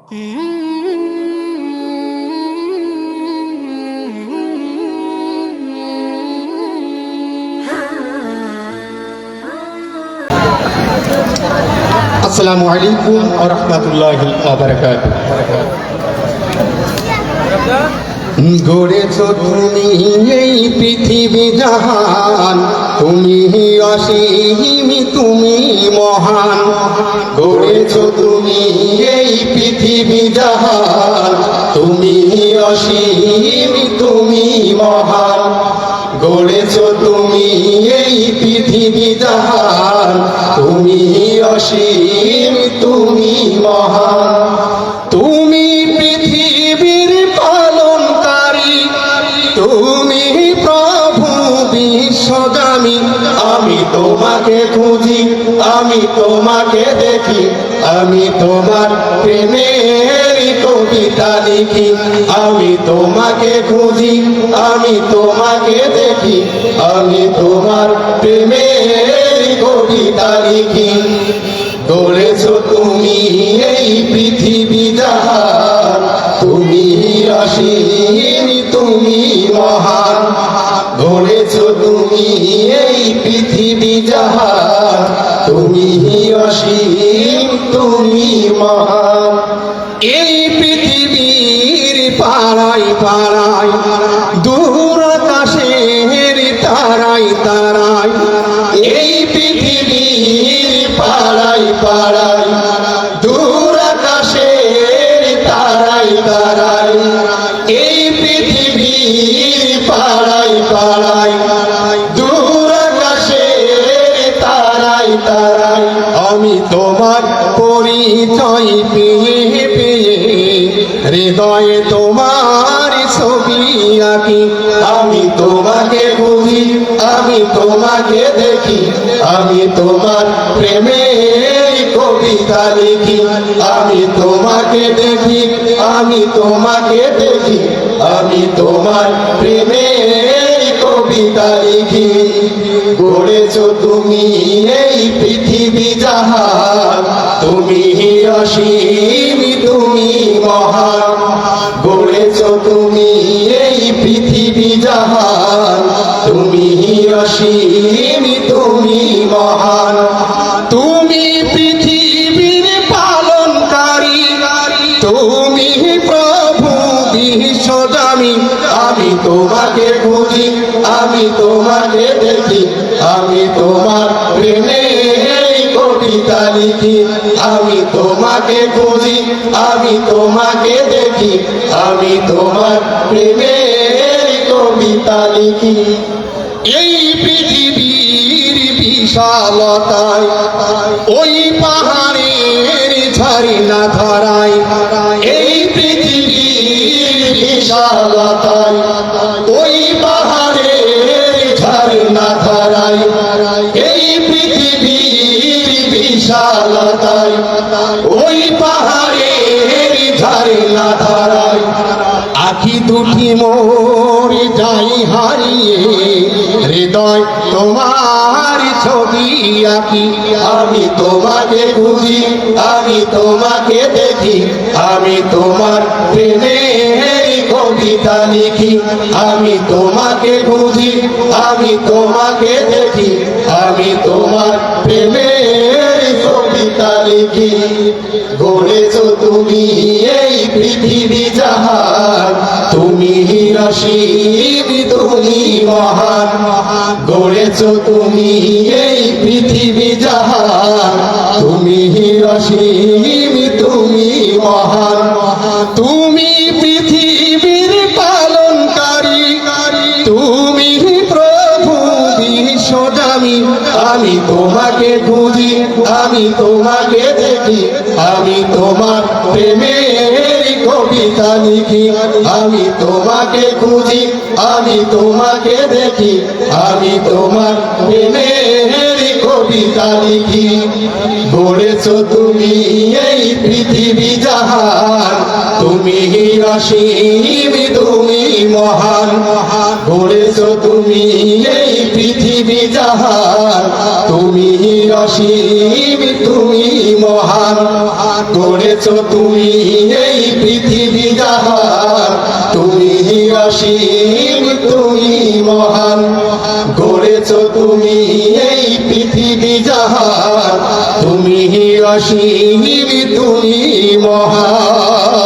আসসালামু আলাইকুম ওয়া রাহমাতুল্লাহি ওয়া বারাকাতুহু। গড়েছো তুমি এই পৃথিবী জাহান, তুমি অসীম, তুমি মহান। গড়েছো তুমি এই পৃথিবী জাহান, তুমি অসীম, তুমি মহান। গড়েছো তুমি এই পৃথিবী জাহান, তুমি অসীম, তুমি মহান। তুমি পৃথিবীর পালনকারী, তুমি প্রভু বিশ্বগামী। আমি তোমাকে খুঁজি, আমি তোমাকে দেখি, আমি তোমার প্রেমের কবিতা লিখি। আমি তোমাকে খুঁজি, আমি তোমাকে দেখি, আমি তোমার প্রেমের কবিতা লিখি। গড়েছো তুমি এই পৃথিবী জাহান, তুমি অসীম, তুমি মহান। গড়েছো তুমি এই পৃথিবী জাহান, তুমি অসীম, তুমি মহান। এই পৃথিবীর পাড়ায় পাড়ায়, দূর আকাশের তারায় তারায়। এই পৃথিবীর পাড়ায় পাড়ায়, দূর আকাশের তারায় তারায়। এই পৃথিবীর পাড়ায় পাড়ায়, দূর আকাশের তারায় তারায়। আমি তোমার পরিচয় পেয়ে পেয়ে হৃদয়ে তোমার ছবি আঁকি। আমি তোমাকে খুঁজি, আমি তোমাকে দেখি, আমি তোমার প্রেমের কবিতা লিখি। আমি তোমাকে দেখি, আমি তোমাকে দেখি, আমি তোমার প্রেমের কবিতা লিখি। গড়েছো তুমি এই পৃথিবী জাহান, তুমি অসীম, তুমি মহান। গড়েছো তুমি এই পৃথিবী জাহান, তুমি অসীম, তুমি মহান। তুমি পৃথিবীর পালনকারী, তুমি প্রভু বিশ্বগামী। আমি তোমাকে খুঁজি, আমি তোমাকে দেখি, আমি তোমার প্রেমের কবিতা লিখি। আমি তোমাকে খুঁজি, আমি তোমাকে দেখি, আমি তোমার প্রেমের কবিতা লিখি। এই পৃথিবীর বিশালতায়, ওই পাহাড়ের ঝর্ণা ধারায়। এই পৃথিবীর বিশালতায়, ওই পাহাড়ের ঝর্ণা ধারায়। এই পৃথিবীর বিশালতায়, ওই পাহাড়ের ঝর্ণা ধারায়। আখি দুটি মোর যাই হারিয়ে, হৃদয় তোমার ছবি আঁকি। আমি তোমাকে খুঁজি, আমি তোমাকে দেখি, আমি তোমার প্রেমের কবিতা লিখি। আমি তোমাকে খুঁজি, আমি তোমাকে দেখি, আমি তোমার প্রেমের কবিতা লিখি। গড়েছো তুমি এই পৃথিবী জাহান, তুমি অসীম, তুমি মহান। গড়েছো তুমি এই পৃথিবী জাহান, তুমি অসীম, তুমি মহান। তুমি পৃথিবীর পালনকারী, তুমি প্রভু বিশ্বগামী। আমি তোমাকে খুঁজি, আমি তোমাকে দেখি, আমি তোমার প্রেমের কবিতা লিখি। আমি তোমাকে খুঁজি, আমি তোমাকে দেখি, আমি তোমার প্রেমের কবিতা লিখি। গড়েছো তুমি এই পৃথিবী জাহান, তুমি অসীম তুমি মহান গড়েছো তুমি এই পৃথিবী জাহান তুমি অসীম তুমি মহান গড়েছো তুমি এই পৃথিবী জাহান তুমি অসীম তুমি মহান গড়েছো তুমি এই পৃথিবী জাহান তুমি অসীম তুমি মহান